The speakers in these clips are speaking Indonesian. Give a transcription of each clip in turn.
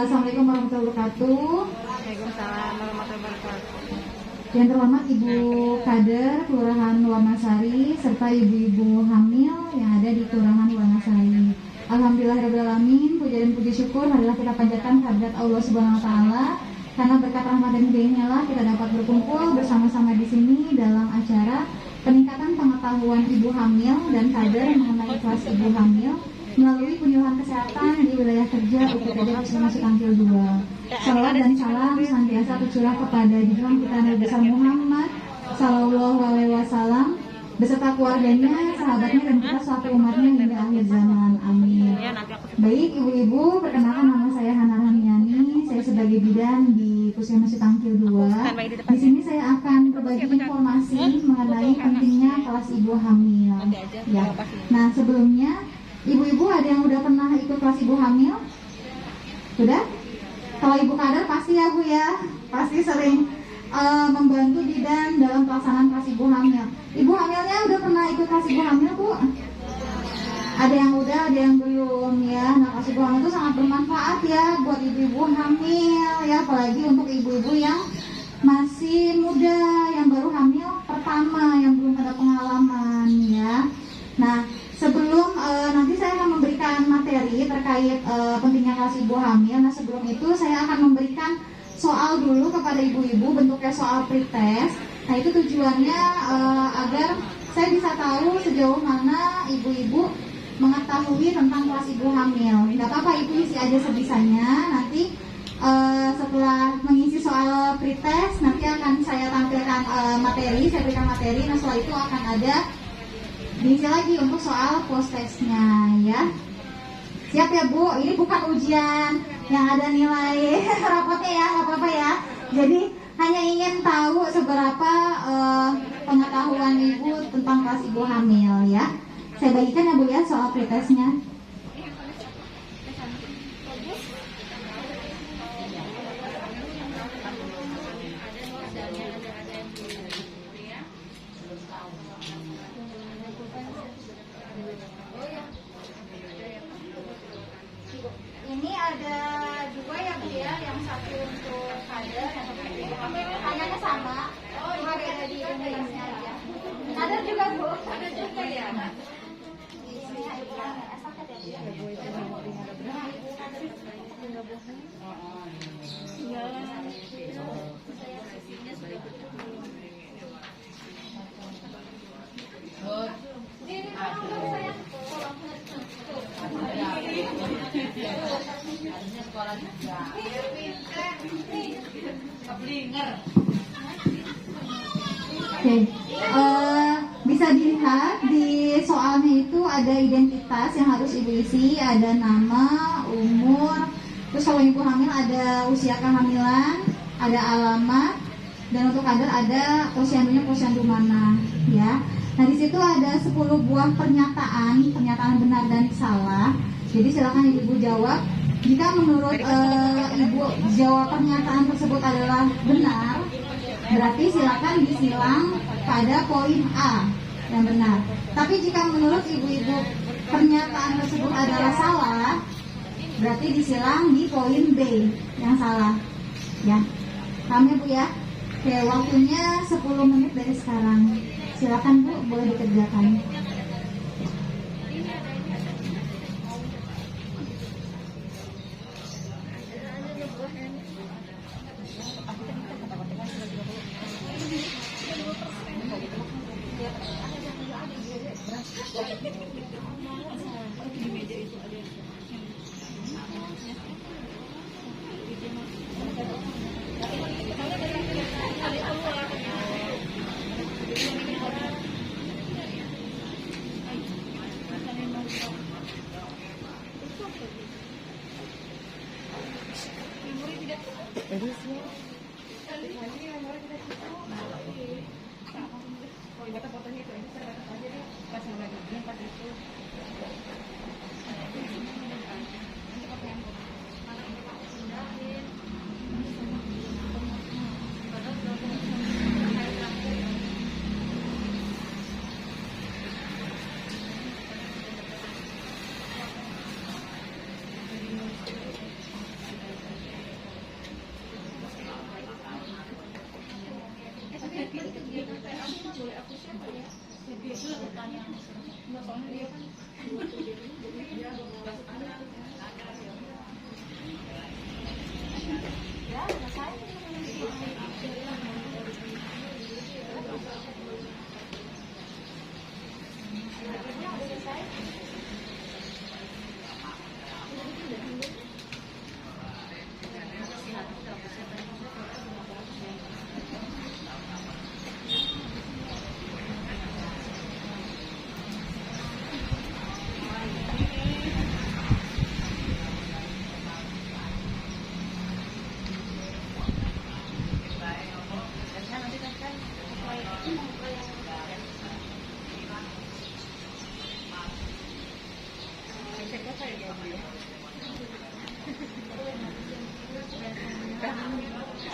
Assalamualaikum warahmatullahi wabarakatuh. Waalaikumsalam warahmatullahi wabarakatuh. Yang terhormat Ibu Kader Kelurahan Wanasari serta ibu-ibu hamil yang ada di Kelurahan Wanasari. Alhamdulillahirrahmanirrahim, puja dan puji syukur adalah kita panjatkan kehadirat Allah Subhanahu wa taala. Karena berkat rahmat dan hidayahnya lah kita dapat berkumpul bersama-sama di sini dalam acara peningkatan pengetahuan ibu hamil dan kader mengenai kelas ibu hamil melalui penyuluhan kesehatan di wilayah kerja UPTD Puskesmas Tangkil 2. Salawat dan salam senantiasa tercurah kepada junjungan kita Nabi besar Muhammad Sallallahu Alaihi Wasallam beserta keluarganya, sahabatnya dan kita suatu umatnya hingga akhir zaman. Amin. Baik ibu-ibu, perkenalkan nama saya Hana Rahmiani. Saya sebagai bidan di Puskesmas Tangkil 2. Di sini saya akan berbagi informasi mengenai pentingnya kelas ibu hamil. Ya. Nah sebelumnya ibu-ibu ada yang udah pernah ikut kelas ibu hamil? Sudah? Kalau ibu kader pasti ya Bu ya, pasti sering membantu bidan dalam pelaksanaan kelas ibu hamil. Ibu hamilnya udah pernah ikut kelas ibu hamil Bu? Ada yang udah, ada yang belum ya. Nah kelas ibu hamil itu sangat bermanfaat ya buat ibu-ibu hamil ya, apalagi untuk ibu-ibu yang masih muda, yang baru hamil pertama, yang belum ada pengalaman ya. Nah sebelum nanti saya akan memberikan materi terkait pentingnya kelas ibu hamil. Nah sebelum itu saya akan memberikan soal dulu kepada ibu-ibu, bentuknya soal pretest. Nah itu tujuannya agar saya bisa tahu sejauh mana ibu-ibu mengetahui tentang kelas ibu hamil. Nggak apa-apa ibu isi aja sebisanya. Nanti setelah mengisi soal pretest nanti akan saya tampilkan materi, saya berikan materi. Nah setelah itu akan ada diisi lagi untuk soal post testnya ya. Siap ya Bu, ini bukan ujian yang ada nilai rapotnya ya, nggak apa-apa ya. Jadi hanya ingin tahu seberapa pengetahuan ibu tentang kelas ibu hamil ya. Saya bagikan ya Bu ya soal pretestnya. Ini ada dua ya Bu ya, yang satu untuk kader, yang satu untuk ibu hamil. Tanyanya sama, cuma beda di identitasnya aja. Kader juga Bu? Ada juga ya. Isinya ibu estafet ya Bu? Iya. Ini kalau saya Oke, bisa dilihat di soalnya itu ada identitas yang harus ibu isi, ada nama, umur, terus kalau ibu hamil ada usia kehamilan, ada alamat, dan untuk kader ada posyandunya posyandu mana, ya. Nah di situ ada 10 buah pernyataan benar dan salah. Jadi silakan ibu jawab. Jika menurut ibu jawab pernyataan tersebut adalah benar, berarti silakan disilang pada poin A yang benar. Tapi jika menurut ibu-ibu pernyataan tersebut adalah salah, berarti disilang di poin B yang salah. Ya, paham ya Bu ya? Oke, waktunya 10 menit dari sekarang. Silakan Bu, boleh dikerjakan.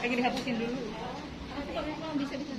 Lagi dihapusin dulu. Bisa.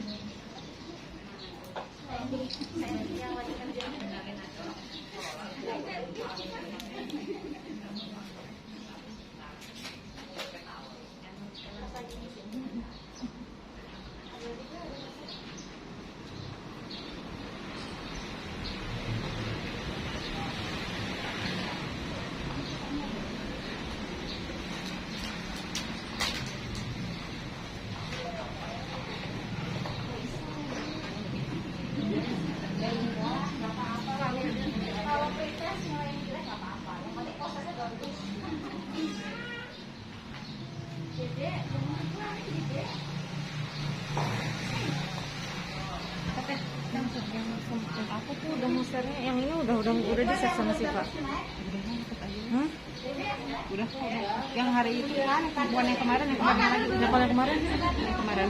Aku tuh udah musernya, yang ini udah di set sama si Pak. Udah. Yang hari itu kan, bukan yang kemarin lagi. Yang kemarin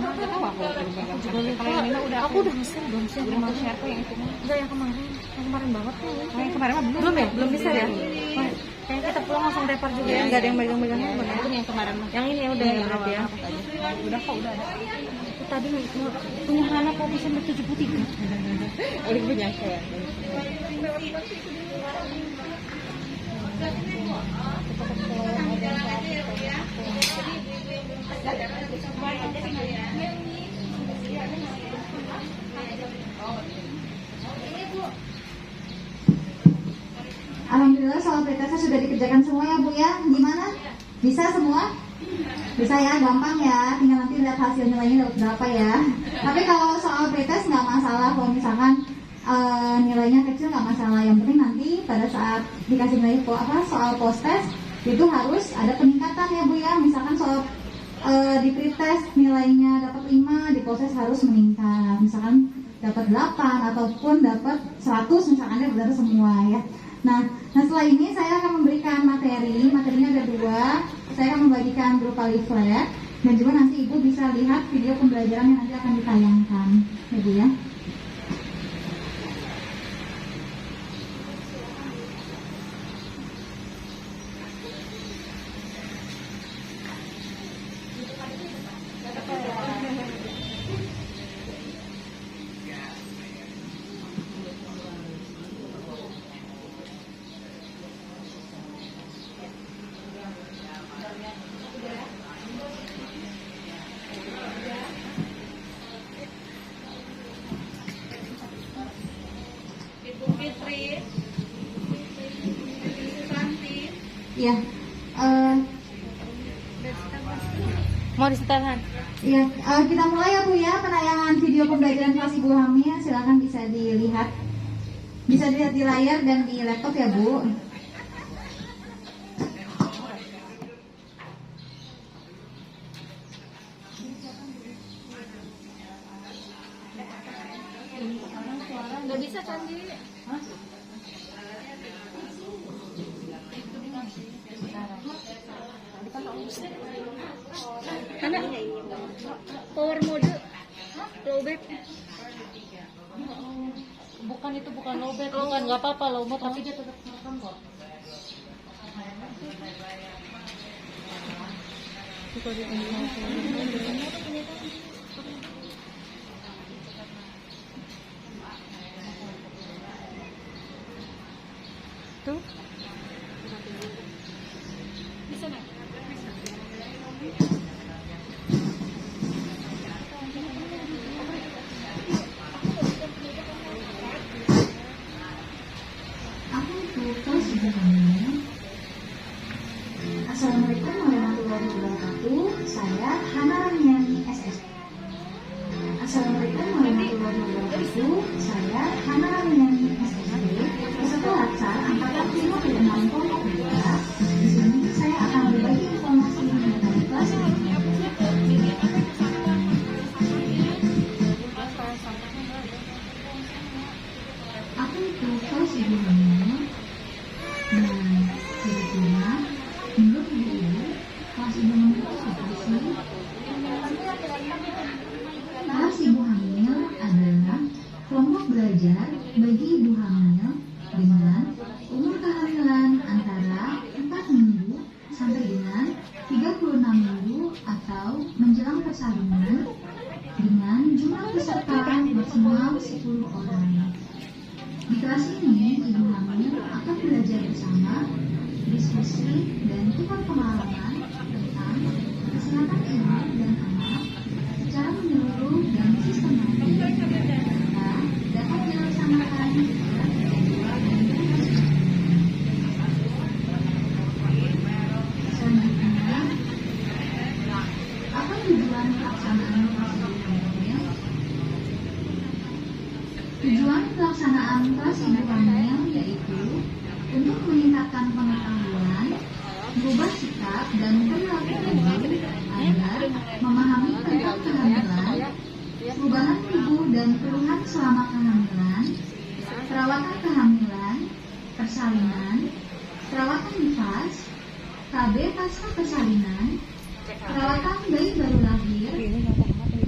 mah nggak tahu aku belum pegang. Kalau yang ini udah. Aku udah muser, belum sih. Udah mau share kok yang itu mah. Enggak, yang kemarin banget tuh. Yang kemarin mah belum ya, belum bisa ya. Kayaknya kita pulang langsung repar juga ya, nggak ada yang megang-megang. Itu yang kemarin mah. Yang ini udah yang berarti ya. Udah kok, udah ada. Tadi punya anak kok bisa ber-73. Udah punya kayak. Alhamdulillah soal pretestnya sudah dikerjakan semua ya Bu ya. Gimana? Bisa semua? Bisa ya, gampang ya. Tinggal nanti lihat hasil nilainya dapat berapa ya. Tapi kalau soal pretest nggak masalah. Kalau misalkan nilainya kecil nggak masalah. Yang penting nanti pada saat dikasih nilai soal post test itu harus ada peningkatan ya Bu ya. Misalkan soal di pretest nilainya dapat 5, di post test harus meningkat. Misalkan dapat 8 ataupun dapat 100 misalkan dia benar semua ya. Nah setelah ini saya akan memberikan materinya ada 2. Saya akan membagikan berupa leaflet dan juga nanti Ibu bisa lihat video pembelajaran yang nanti akan ditayangkan ya Bu ya. Iya. Mau disetelkan? Iya, kita mulai ya Bu ya penayangan video pembelajaran kelas Ibu Hamil. Silakan bisa dilihat di layar dan di laptop ya Bu. Nggak bisa Candi. Karena power mode lowbat. Bukan lowbat, bukan nggak apa-apa low mode tapi dia tetap merekam kok. Tuh. Bisa nggak? saya Hana Ramiani SST. Assalamualaikum warahmatullahi wabarakatuh. Saya Hana Ramiani SST, peserta latsar angkatan 56 kelompok 2. Di sini saya akan berbagi informasi mengenai kelas ini. Apa itu kelas ibu hamil? Nah, kira-kira menurut ibu, kelas ibu hamil itu apa sih? Kelas ibu hamil adalah kelompok belajar bagi ibu hamil dengan umur kehamilan antara 4 minggu sampai dengan 36 minggu atau menjelang persalinan dengan jumlah peserta maksimal 10 orang. Di kelas ini, ibu hamil akan belajar bersama, diskusi, dan tukar pengalaman tentang kesehatan ibu dan anak secara menyeluruh dan sistematis serta dapat dilaksanakan secara individual dan berkelanjutan. Selanjutnya, apa tujuan pelaksanaan kelas ibu hamil? Tujuan pelaksanaan kelas ibu hamil yaitu untuk meningkatkan pengetahuan, merubah sikap dan perilaku ibu agar memahami tentang kehamilan, perubahan ibu dan keluhan selama kehamilan, perawatan kehamilan, persalinan, perawatan nifas, KB pasca persalinan, perawatan bayi baru lahir,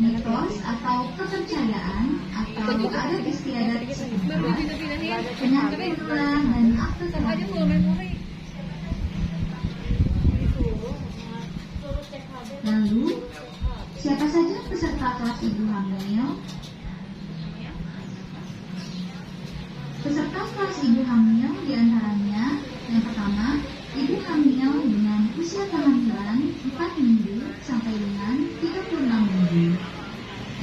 mitos atau kepercayaan atau adat istiadat setempat, penyakit menular dan akte kelahiran. Lalu, siapa saja peserta kelas ibu hamil? Peserta kelas ibu hamil diantaranya yang pertama, ibu hamil dengan usia kehamilan 4 minggu sampai dengan 36 minggu.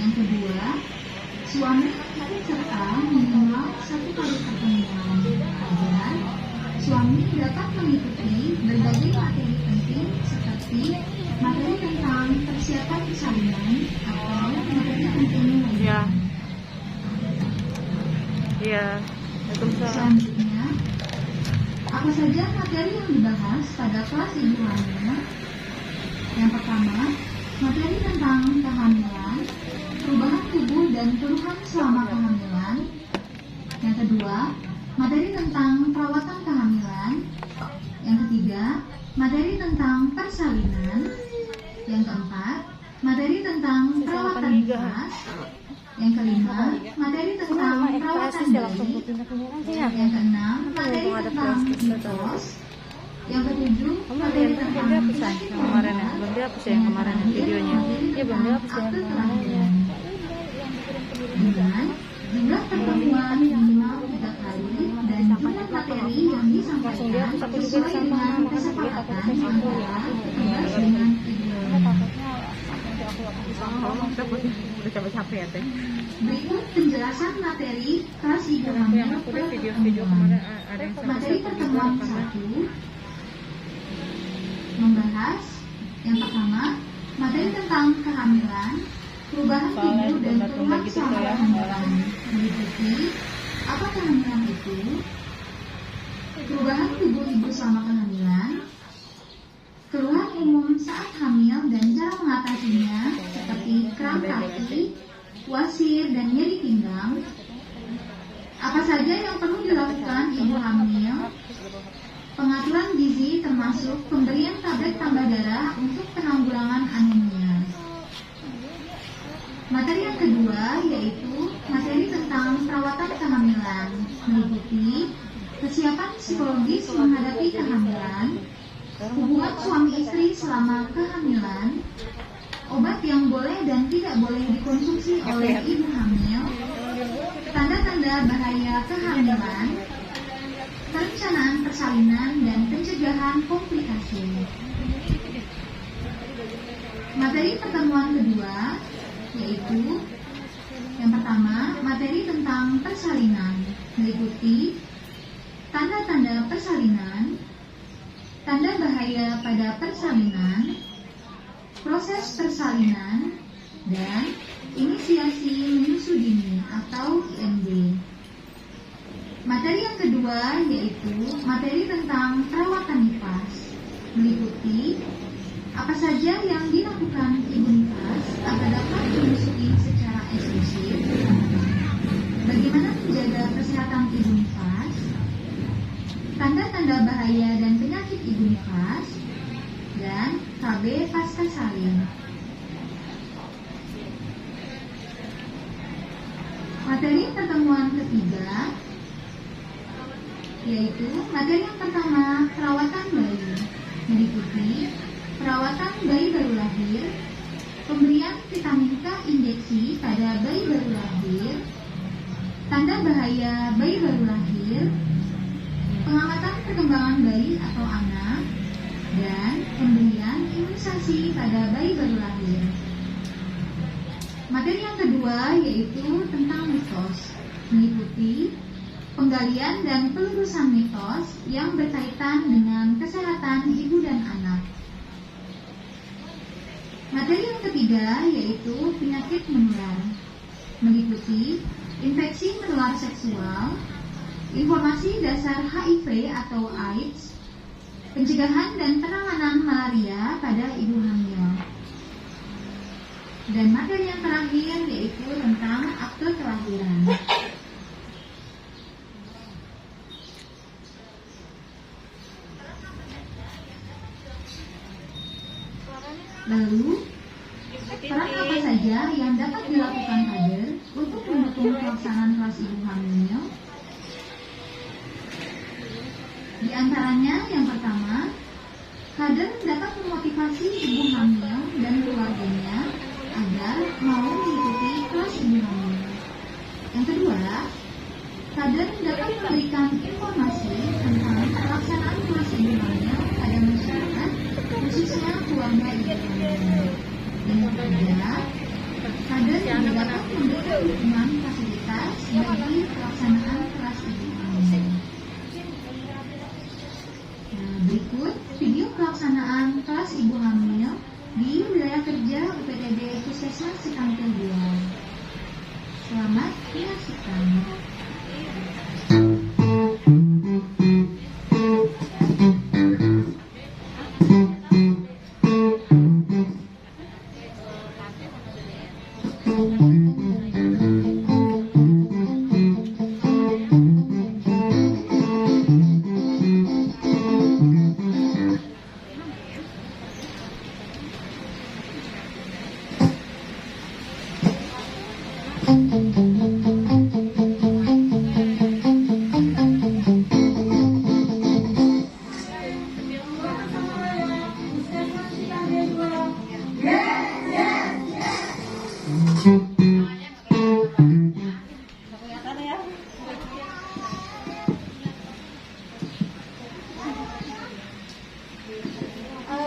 Yang kedua, suami ikut serta minimal 1 kali pertemuan agar suami dapat mengikuti berbagai materi penting seperti materi tentang persiapan persalinan atau materi penting lainnya. Iya. Selanjutnya, apa saja materi yang dibahas pada kelas ibu hamil? Yang pertama, materi tentang kehamilan, perubahan tubuh dan keluhan selama kehamilan. Yang kedua, materi tentang perawatan kehamilan. Yang ketiga, materi tentang persalinan. Yang keempat, materi tentang perawatan nifas. Yang kelima, materi tentang perawatan bayi. Yang keenam, materi tentang mitos. Yang ketujuh, materi tentang penyakit kemarin ya, belum dihapus ya kemarin videonya. Iya belum dihapus ya. akte kelahiran. Dengan jumlah pertemuan minimal 3 kali dan jumlah materi yang disampaikan sesuai dengan kesepakatan antara petugas dengan ibu. Udah capek-capek ya teh. Berikut penjelasan materi kelas ibu hamil Video pertemuan. kemarin ada yang Materi pertemuan 1 membahas yang pertama, materi tentang kehamilan, perubahan tubuh dan keluhan selama kehamilan, meliputi apa kehamilan itu, perubahan tubuh ibu selama kehamilan, keluhan umum saat hamil dan cara mengatasinya seperti kram kaki, wasir dan nyeri pinggang, apa saja yang perlu dilakukan ibu hamil, pengaturan gizi termasuk pemberian tablet tambah darah untuk penanggulangan anemia. Materi yang kedua yaitu materi tentang perawatan kehamilan, meliputi kesiapan psikologis menghadapi kehamilan, hubungan suami istri selama kehamilan, obat yang boleh dan tidak boleh dikonsumsi oleh ibu hamil, tanda-tanda bahaya kehamilan, perencanaan persalinan dan pencegahan komplikasi. Materi pertemuan kedua yaitu yang pertama, materi tentang persalinan, meliputi tanda-tanda persalinan, tanda bahaya pada persalinan, proses persalinan, dan inisiasi menyusu dini atau IMD. Materi yang kedua yaitu materi tentang perawatan nifas, meliputi apa saja yang dilakukan ibu nifas agar dapat menyusui secara eksklusif, bagaimana menjaga kesehatan ibu nifas, tanda-tanda bahaya dan penyakit ibu nifas, dan KB pasca salin. Materi pertemuan ketiga yaitu materi yang pertama, perawatan bayi, meliputi perawatan bayi baru lahir, pemberian vitamin K injeksi pada bayi baru lahir, tanda bahaya bayi baru lahir, pengamatan perkembangan bayi atau anak, dan pemberian imunisasi pada bayi baru lahir. Materi yang kedua yaitu tentang mitos, meliputi penggalian dan pelurusan mitos yang berkaitan dengan kesehatan ibu dan anak. Materi yang ketiga yaitu penyakit menular, meliputi infeksi menular seksual, informasi dasar HIV atau AIDS, pencegahan dan penanganan malaria pada ibu hamil. Dan materi yang terakhir yaitu tentang akte kelahiran. Lalu, peran apa saja yang dapat dilakukan kader untuk mendukung pelaksanaan kelas ibu hamil? Di antaranya, yang pertama, kader dapat memotivasi ibu hamil dan keluarganya agar mau mengikuti kelas ibu hamil. Yang kedua, kader dapat memberikan informasi tentang pelaksanaan kelas ibu hamil pada masyarakat, khususnya keluarga ibu hamil. Yang ketiga, kader juga dapat memberikan dukungan fasilitas bagi pelaksanaan kelas ibu hamil. Nah, berikut video pelaksanaan kelas ibu hamil di wilayah kerja UPTD Puskesmas Cikampek 2. Selamat menyaksikan.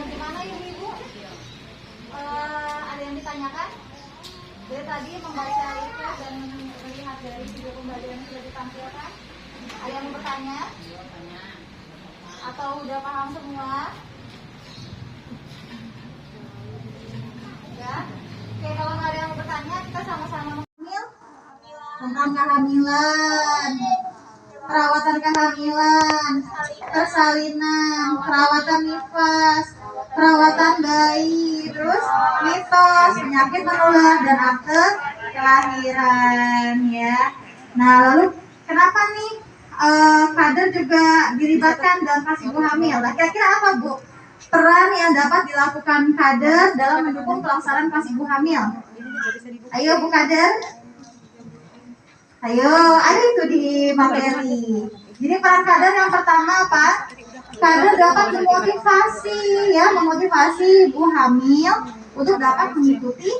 Gimana ibu-ibu? Ada yang ditanyakan? Dari tadi membaca itu dan melihat dari video pembelajaran yang sudah ditampilkan, ada yang bertanya? Atau udah paham semua? Ya? Oke, kalau nggak ada yang bertanya, kita sama-sama mengambil tentang kehamilan, perawatan kehamilan, persalinan, perawatan nifas, perawatan bayi, terus mitos, penyakit menular, dan akte kelahiran, ya. Nah, lalu kenapa nih kader juga dilibatkan dalam kelas ibu hamil? Nah, kira-kira apa, Bu, peran yang dapat dilakukan kader dalam mendukung pelaksanaan kelas ibu hamil? Ayo, Bu Kader. Ayo, ada itu di materi. Jadi peran kader yang pertama apa? Kader dapat memotivasi ibu hamil untuk dapat mengikuti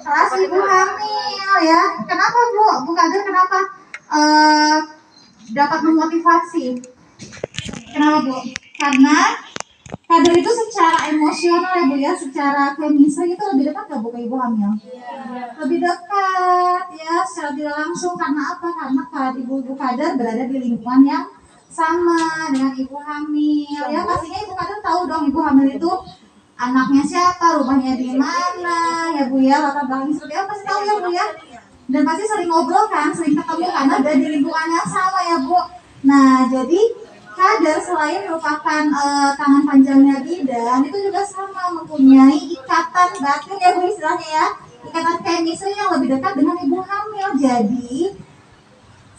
kelas ibu hamil, ya. Kenapa, Bu? Bu Kader kenapa dapat memotivasi? Kenapa, Bu? Karena kader itu secara emosional, ya Bu, ya, secara chemistry itu lebih dekat, gak Bu, ke ibu hamil? Lebih dekat, ya, secara tidak langsung. Karena apa? Karena ibu-ibu kader berada di lingkungan yang sama dengan ibu hamil, ya. Pastinya ibu kader tahu dong ibu hamil itu anaknya siapa, rumahnya di mana, ya Bu ya, latar belakangnya seperti apa pasti tahu ya Bu ya. Dan pasti sering ngobrol kan, sering ketemu karena ada di lingkungan yang sama ya Bu. Nah, jadi kader selain merupakan tangan panjangnya bidan, itu juga sama mempunyai ikatan batin ya Bu istilahnya ya, ikatan chemistry yang lebih dekat dengan ibu hamil. Jadi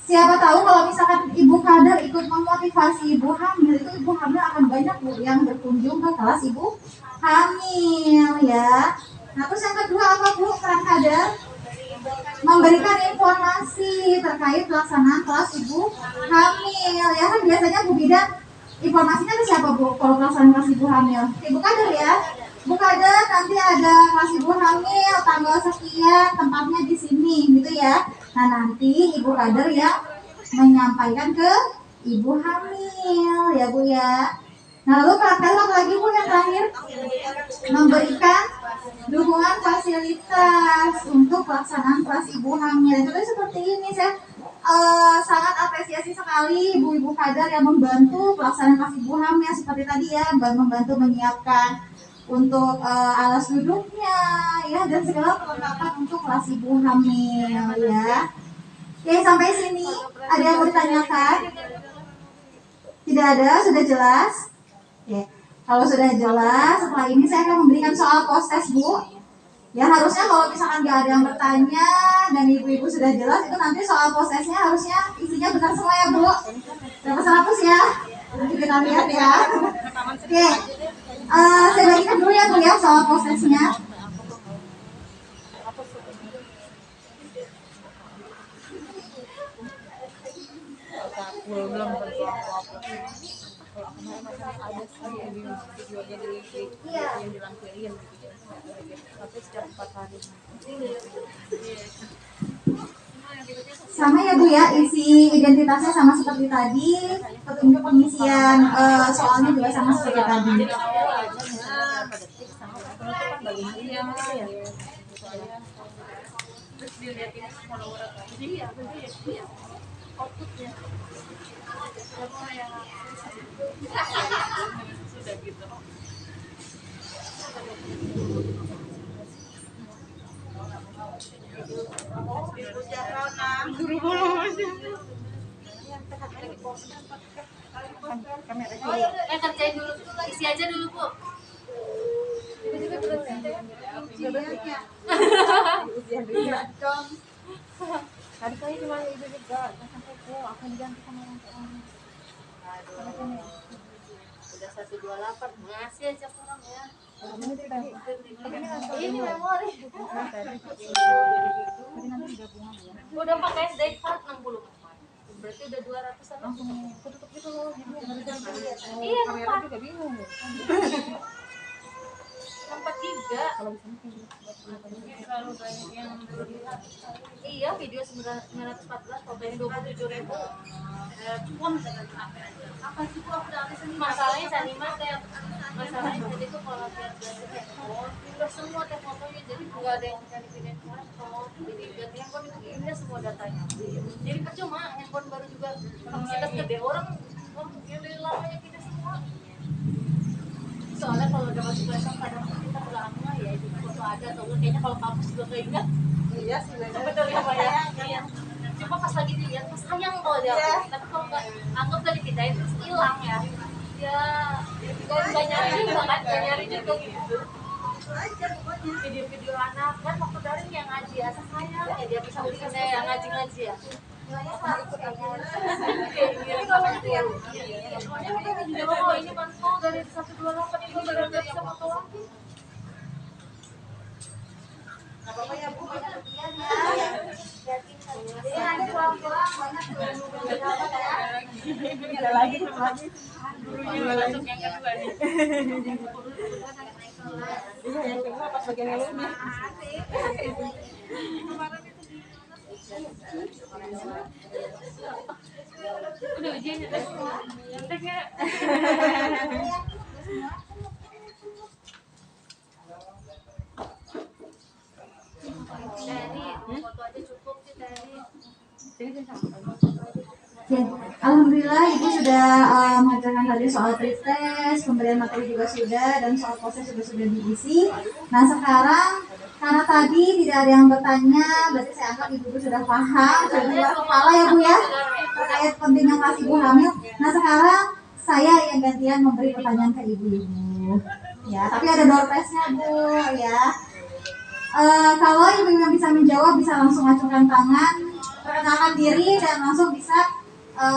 siapa tahu kalau misalkan ibu kader ikut memotivasi ibu hamil, itu ibu hamil akan banyak Bu yang berkunjung ke kelas ibu hamil ya. Nah terus yang kedua apa Bu peran kader? Memberikan informasi terkait pelaksanaan kelas ibu hamil ya kan. Biasanya Bu bidan informasinya ke siapa Bu kalau pelaksanaan kelas ibu hamil? Ibu kader ya. Bu kader nanti ada kelas ibu hamil tanggal sekian, tempatnya di sini gitu ya. Nah nanti ibu kader yang menyampaikan ke ibu hamil ya Bu ya. Nah lalu peran kader apa lagi Bu yang terakhir? Memberikan dukungan fasilitas untuk pelaksanaan kelas ibu hamil. Jadi seperti ini saya sangat apresiasi sekali ibu-ibu kader yang membantu pelaksanaan kelas ibu hamil seperti tadi ya, membantu menyiapkan untuk alas duduknya ya dan segala perlengkapan untuk kelas ibu hamil ya. Oke sampai sini ada yang mau ditanyakan? Tidak ada, sudah jelas? Oke. Kalau sudah jelas, setelah ini saya akan memberikan soal post-test Bu. Ya harusnya kalau misalkan nggak ada yang bertanya dan ibu-ibu sudah jelas, itu nanti soal post-testnya harusnya isinya benar semua ya Bu. Berapa 100 ya? Nanti kita lihat ya. Oke, saya bagikan dulu ya Bu ya soal post-testnya. Sama ya Bu ya, isi identitasnya sama seperti tadi, petunjuk pengisian soalnya juga sama seperti tadi. Kerjain dulu, isi aja dulu Bu. Tadi saya cuma itu juga, sampai ke akan diganti sama orang tua. Udah 128, ngasih aja orang ya. Ini memori. Udah pakai SD card 60. Berarti udah 200-an. Langsung tutup gitu loh. Iya, kamera juga bingung. Tempat 3. Kalau selalu banyak yang iya, video 914, fotonya 27.000. Apa sih Bu? Aku udah habis ini. Masalahnya Sanima kayak masalahnya jadi tuh kalau lihat dari handphone, pindah semua teh fotonya, jadi nggak ada yang bisa dipindahin ke laptop. Jadi ganti handphone itu pindah semua datanya. Jadi percuma handphone baru juga kapasitas gede orang yang dari lamanya pindah semua. Soalnya kalau udah masuk laptop kadang kita lama ya itu foto ada atau enggak, kayaknya kalau kampus juga keinget. Iya sih betul ya Pak ya. Iya. Cuma pas lagi dilihat pas sayang kalau dia, tapi kalau nggak anggap tadi pindahin terus hilang ya. Ya nggak nyari juga kan, nggak nyari juga gitu. Video-video anak kan waktu daring yang ngaji asal sayang ya, dia bisa bikin yang ngaji-ngaji ya. Ini bantu dari 128 itu udah bisa foto lagi. Nggak apa-apa ya Bu, jadi nanti pulang-pulang banyak ada lagi masuk yang kedua nih. Iya yang kedua pas bagian yang lebih. Udah ujiannya tes semua. Tesnya. Dari foto aja cukup sih tadi. Jadi sama. Oke, alhamdulillah Ibu sudah mengajarkan tadi soal pretest, pemberian materi juga sudah, dan soal proses juga sudah diisi. Nah sekarang karena tadi tidak ada yang bertanya, berarti saya anggap Ibu sudah paham, sudah di luar kepala ya Bu ya, terkait pentingnya kelas Ibu hamil. Nah sekarang saya yang gantian memberi pertanyaan ke Ibu-Ibu. Ya, tapi ada door prize-nya Bu ya. Kalau Ibu yang bisa menjawab bisa langsung acungkan tangan, perkenalkan diri dan langsung bisa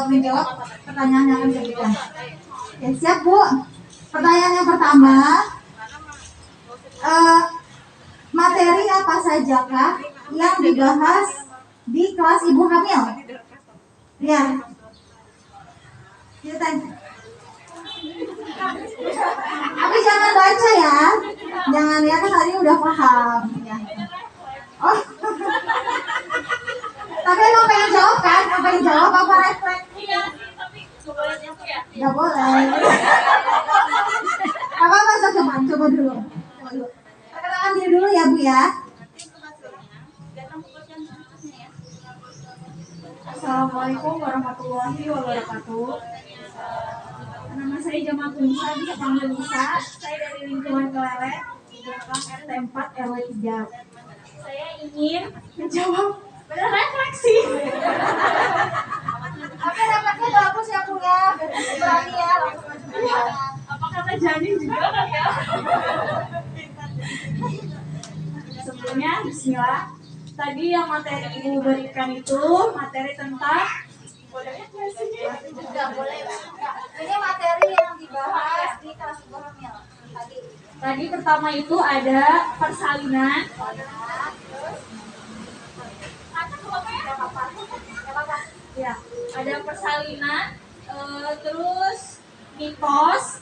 menjawab pertanyaan yang akan diberikan. Ya, siap Bu. Pertanyaan yang pertama, materi apa sajakah yang dibahas di kelas Ibu hamil? Ya, tapi jangan baca ya, jangan ya kan tadi udah paham. Ya. Oh, tapi emang pengen jawab kan? Pengen jawab apa refleks? Gak boleh. Apa masuk coba dulu. Perkenalkan diri dulu ya Bu ya. Assalamualaikum warahmatullahi wabarakatuh. Nama saya Jamal Tunisa, bisa panggil Nisa. Saya dari lingkungan Kelelek di belakang RT 4 RW 3. Saya ingin menjawab benar refleksi. Oke, refleksinya bagus ya Bu ya. Berani ya, langsung aja. Apa kata Janin juga kan ya? Sebelumnya, bismillah. Tadi yang materi Ibu berikan itu materi tentang boleh. Ini materi yang dibahas di kelas Ibu hamil. Tadi pertama itu ada persalinan. Ya, ada persalinan, terus mitos,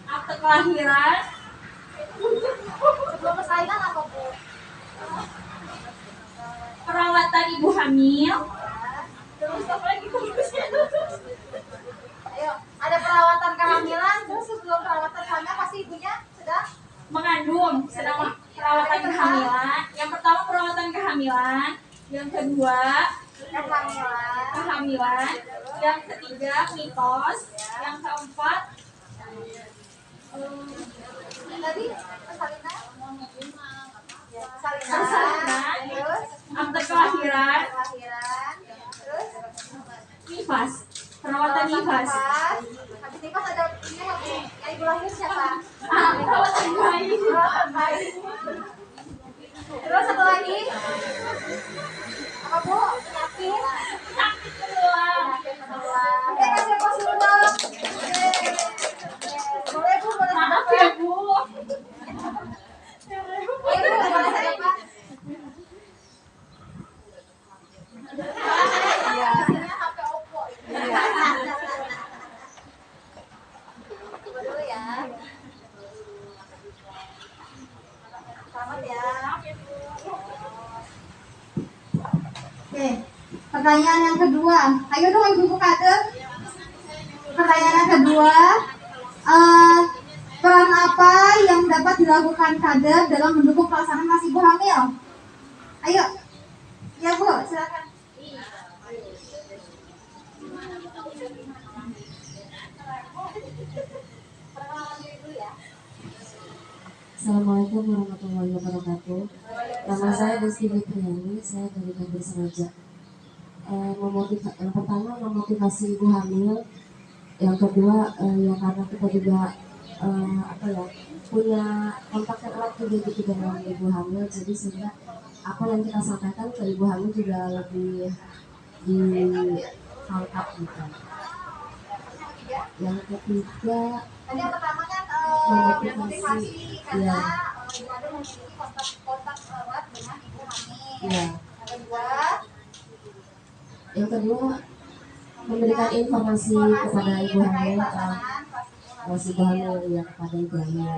akte kelahiran. Sebelum persalinan apa Bu? Perawatan ibu hamil. Terus apa lagi bagusnya? Ayo, ada perawatan kehamilan. Terus sebelum perawatan kehamilan pasti ibunya sedang mengandung, sedang perawatan kehamilan. Yang pertama perawatan kehamilan, yang kedua kehamilan, yang ketiga mitos, yang keempat tadi persalinan, terus akte kelahiran, terus nifas, perawatan nifas. Habis nifas ada ini yang ibu lahir siapa? Perawatan bayi. Terus satu lagi apa Bu? Penyakit berulang. Oke, kasih pos dulu. Boleh Bu, boleh. Maaf ya Bu. Ibu boleh saya Pak? Iya. HP Oppo. Iya. Coba dulu ya. Selamat ya. Oke, pertanyaan yang kedua. Ayo dong Ibu Kader. Pertanyaan yang kedua, peran apa yang dapat dilakukan kader dalam mendukung pelaksanaan kelas Ibu hamil? Ayo, ya Bu, silakan. Assalamualaikum warahmatullahi wabarakatuh. Nama saya Desti Fitriani, saya dari Kader Seraja. Yang pertama memotivasi ibu hamil, yang kedua ya karena kita juga punya kontak yang erat juga gitu dengan ibu hamil, jadi sehingga apa yang kita sampaikan ke ibu hamil juga lebih ditangkap gitu. Yang ketiga Tadi yang pertama kan memotivasi karena ibu ada memiliki kontak erat dengan ibu hamil. ya. Yang kedua Memberikan informasi kepada ibu hamil, masih hamil ya kepada ibu hamil.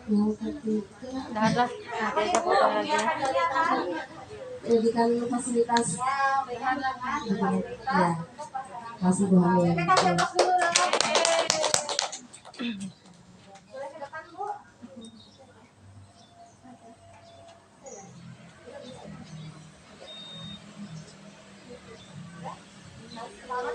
Yang ketiga Udah ada. Nanti aja foto lagi. Memberikan fasilitas ya masih ibu hamil. Oke, kasih pos dulu dong. Boleh ke depan Bu. Selamat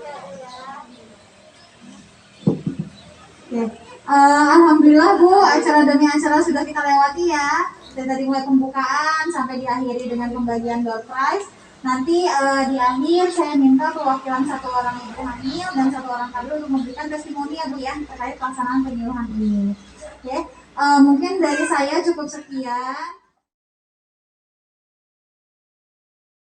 Oke. Alhamdulillah Bu, acara demi acara sudah kita lewati ya. Dari mulai pembukaan sampai diakhiri dengan pembagian door prize. Nanti di akhir saya minta perwakilan satu orang ibu hamil dan satu orang kandung untuk memberikan testimoni ya Bu ya terkait pelaksanaan penyuluhan ini. Oke, mungkin dari saya cukup sekian.